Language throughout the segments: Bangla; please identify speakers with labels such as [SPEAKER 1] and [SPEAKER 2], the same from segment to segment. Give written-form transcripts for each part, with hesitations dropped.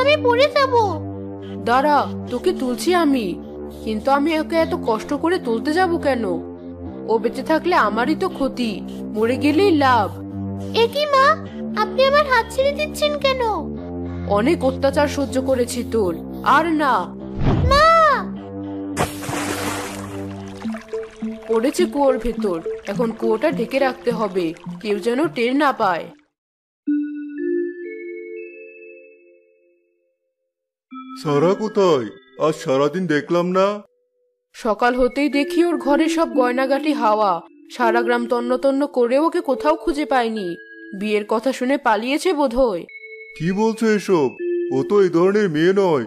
[SPEAKER 1] আমি পড়ে যাব।
[SPEAKER 2] দাঁড়া, তোকে তুলছি আমি, কিন্তু আমি ওকে এত কষ্ট করে তুলতে যাব কেন? ও বেঁচে থাকলে আমারই তো ক্ষতি, মরে গেলেই লাভ।
[SPEAKER 1] এ কি মা, আপনি আমার হাত ছেড়ে দিচ্ছেন কেন?
[SPEAKER 2] অনেক অত্যাচার সহ্য করেছি তোর, আর না।
[SPEAKER 1] মা!
[SPEAKER 2] পড়েছে কুয়োর ভেতর, এখন কুয়োটা ঢেকে রাখতে হবে, কেউ যেন টের না পায়।
[SPEAKER 3] সারা কোথায়? আজ সারাদিন দেখলাম না।
[SPEAKER 2] সকাল হতেই দেখি ওর ঘরে সব গয়নাগাটি হাওয়া, সারা গ্রাম তন্ন তন্ন করে ওকে কোথাও খুঁজে পায়নি। বিয়ের কথা শুনে পালিয়েছে বোধহয়।
[SPEAKER 3] কি বলছো এসব? ও তো এই ধরনের মেয়ে নয়।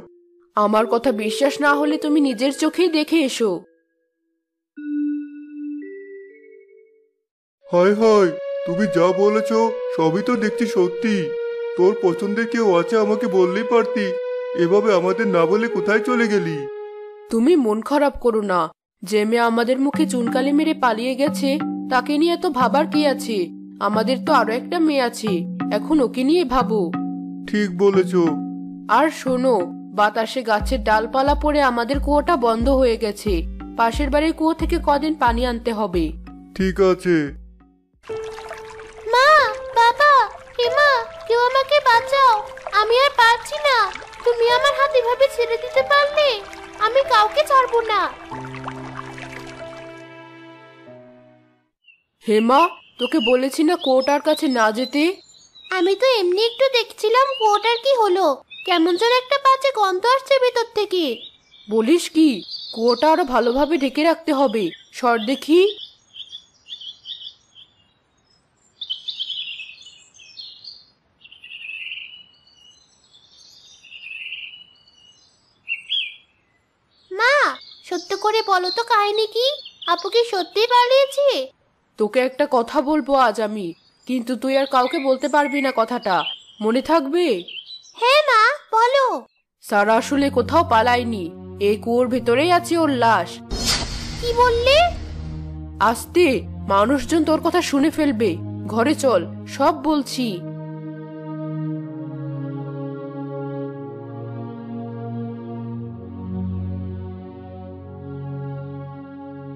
[SPEAKER 2] আমার কথা বিশ্বাস না হলে তুমি নিজের চোখেই দেখে এসো।
[SPEAKER 3] হায় হায়, তুমি যা বলেছ সবই তো দেখছি সত্যি। তোর পছন্দের কেউ আছে আমাকে বললেই পারতি, এভাবে আমাদের না বলে কোথায় চলে গেলি?
[SPEAKER 2] তুমি মন খারাপ করো না, যে মেয়ে আমাদের মুখে চুনকালি মেরে পালিয়ে গেছে তাকে নিয়ে এত ভাবার কি আছে? আমাদের তো আরো একটা মেয়ে আছে, এখন ওকে নিয়ে ভাবো।
[SPEAKER 3] ঠিক বলেছ।
[SPEAKER 2] আর শোনো, বাতাসে গাছের ডালপালা পড়ে আমাদের কুয়োটা বন্ধ হয়ে গেছে, পাশের বাড়ির কুয়ো থেকে কদিন পানি আনতে হবে।
[SPEAKER 3] ঠিক আছে।
[SPEAKER 1] মা, বাবা, মা, কেউ আমাকে বাঁচাও, আমি আর পারছি না। তুমি আমার হাত এভাবে ছেড়ে দিতে পারলে? আমি কাউকে ছাড়বো না।
[SPEAKER 2] হেমা, তোকে বলেছি না কুয়োটার কাছে না যেতে?
[SPEAKER 1] আমি তো এমনি একটু দেখছিলাম কুয়োটার কি হলো, কেমন যেন একটা বাজে গন্ধ আসছে ভেতর থেকে।
[SPEAKER 2] বলিস কি? কুয়োটা আরো ভালোভাবে ঢেকে রাখতে হবে, সর দেখি।
[SPEAKER 1] মা, সত্য করে বলো তো কাহিনী কি? আপু কি সত্যিই পালিয়েছে?
[SPEAKER 2] তোকে একটা কথা বলবো আজ আমি, কিন্তু তুই আর কাউকে বলতে পারবি না কথাটা, মনে থাকবে?
[SPEAKER 1] হ্যাঁ মা, বলো।
[SPEAKER 2] সারা আসলে কোথাও পালায়নি, এই কুয়োর ভেতরেই আছে ওর লাশ।
[SPEAKER 1] কি বললে?
[SPEAKER 2] আস্তে, মানুষজন তোর কথা শুনে ফেলবে। ঘরে চল, সব বলছি।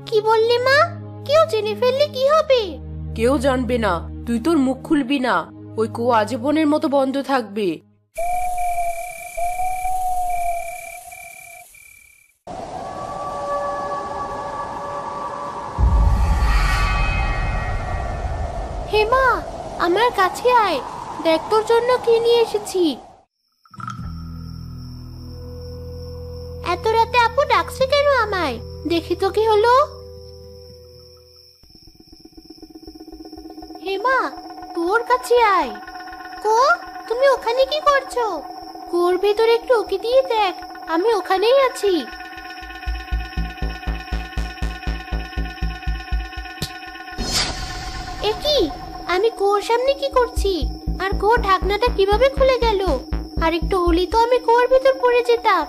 [SPEAKER 1] কি বললে মা? কেউ জেনে ফেললে কি হবে?
[SPEAKER 2] কেউ জানবে না, তুই তোর মুখ খুলবি না, ওই কুয়ো আজীবনের মতো বন্ধ থাকবে।
[SPEAKER 1] হেমা, আমার কাছে আয়, দেখ তোর জন্য কি নিয়ে এসেছি। এত রাতে আপু ডাকছে কেন আমায়? দেখি তো কি হলো। হেমা, তোর কাছে আয়। কো, তুমি ওখানে কি করছো? কুয়োর ভেতরে একটু উকি দিয়ে দেখ, আমি ওখানেই আছি। এ কি, আমি কুয়োর সামনে কি করছি? আর কুয়োর ঢাকনাটা কিভাবে খুলে গেল? আর একটু হলেই তো আমি কুয়োর ভেতর পড়ে যেতাম।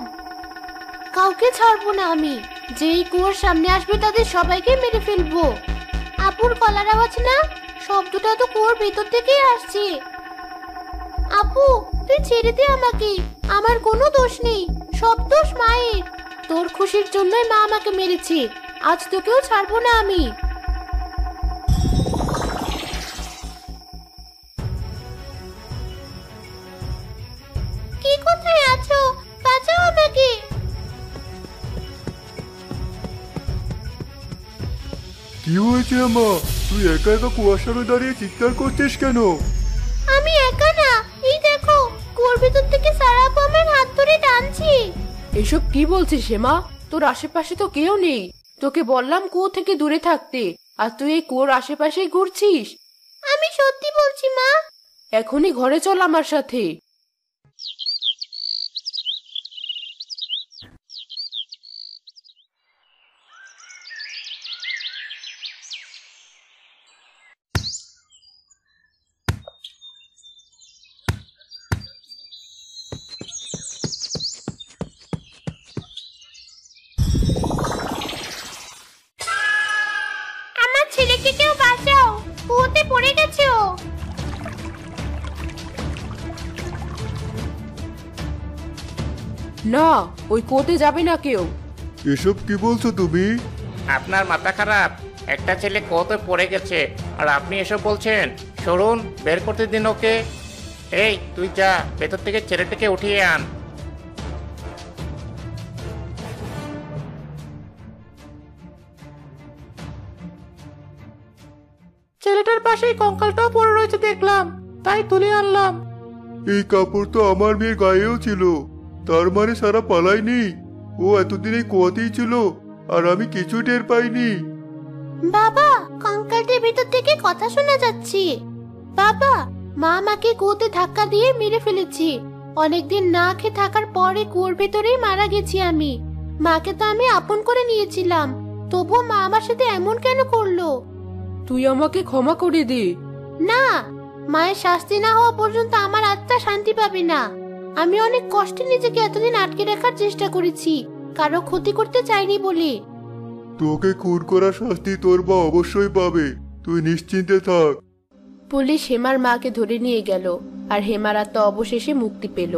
[SPEAKER 1] কাউকে ছাড়বো না আমি, যেই কুয়োর সামনে আসবে তাদের সবাইকে মেরে ফেলবো। আপুর গলার আওয়াজ না, শব্দটা তো কুয়োর ভেতর থেকেই আসছে। আপু, তুই ছেড়ে দে আমাকে, আমার কোনো দোষ নেই, সব দোষ মায়ের। তোর খুশির জন্যই মা আমাকে মেরেছে, আজ তোকেও ছাড়বো না আমি। কি কোথায় আছো? বাঁচাও আমাকে।
[SPEAKER 3] কি হয়েছে মা? তুই একা একা কুয়ার সামনে দাঁড়িয়ে চিৎকার করছিস কেন?
[SPEAKER 1] আমি একা না, এই দেখো, কুয়োর ভেতর থেকে সারা আপু আমার হাত ধরে টানছি।
[SPEAKER 2] এসব কি বলছিস হেমা? তোর আশেপাশে তো কেউ নেই, তোকে বললাম কুয়ো থেকে দূরে থাকতে, আর তুই এই কুয়োর আশেপাশেই ঘুরছিস।
[SPEAKER 1] আমি সত্যি বলছি মা।
[SPEAKER 2] এখনই ঘরে চল আমার সাথে।
[SPEAKER 1] আমার ছেলেকে কেউ বাঁচাও, কুয়োতে পড়ে গেছে ও।
[SPEAKER 2] না, ওই কুয়োতে যাবে না কেউ।
[SPEAKER 3] এসব কি বলছো তুমি?
[SPEAKER 4] আপনার মাথা খারাপ? একটা ছেলে কুয়োতে পড়ে গেছে আর আপনি এসব বলছেন? সরুন, বের করতে দিন ওকে। এই তুই যা, ভেতর থেকে ছেলেটাকে উঠিয়ে আন। ছেলেটার পাশেই কঙ্কালটাও পড়ে রয়েছে দেখলাম, তাই তুলে আনলাম।
[SPEAKER 3] এই কাপড় তো আমার মেয়ের গায়েও ছিল, তার মানে সারা পালায়নি। ও এতদিন এই কুয়াতেই ছিল আর আমি কিছু টের পাইনি।
[SPEAKER 1] বাবা, কঙ্কালটির ভিতর থেকে কথা শোনা যাচ্ছে। বাবা, মা আমাকে কুয়োতে ধাক্কা দিয়ে মেরে ফেলেছি। অনেকদিন না খেয়ে থাকার পরে কুয়োর ভেতরেই মারা গেছি আমি। মাকে তো আমি আপন করে নিয়েছিলাম, তবুও মা আমার সাথে এমন কেন করলো?
[SPEAKER 2] তুই আমাকে ক্ষমা করে দে।
[SPEAKER 1] না, মায়ের শাস্তি না হওয়া পর্যন্ত আমার আত্মা শান্তি পাবে না। আমি অনেক কষ্টে নিজেকে এতদিন আটকে রাখার চেষ্টা করেছি, কারো ক্ষতি করতে চাইনি বলে।
[SPEAKER 3] তোকে খুন করার শাস্তি তোর মা অবশ্যই পাবে, তুই নিশ্চিন্তে থাক।
[SPEAKER 2] পুলিশ হেমার মাকে ধরে নিয়ে গেল আর হেমার আত্মা অবশেষে মুক্তি পেল।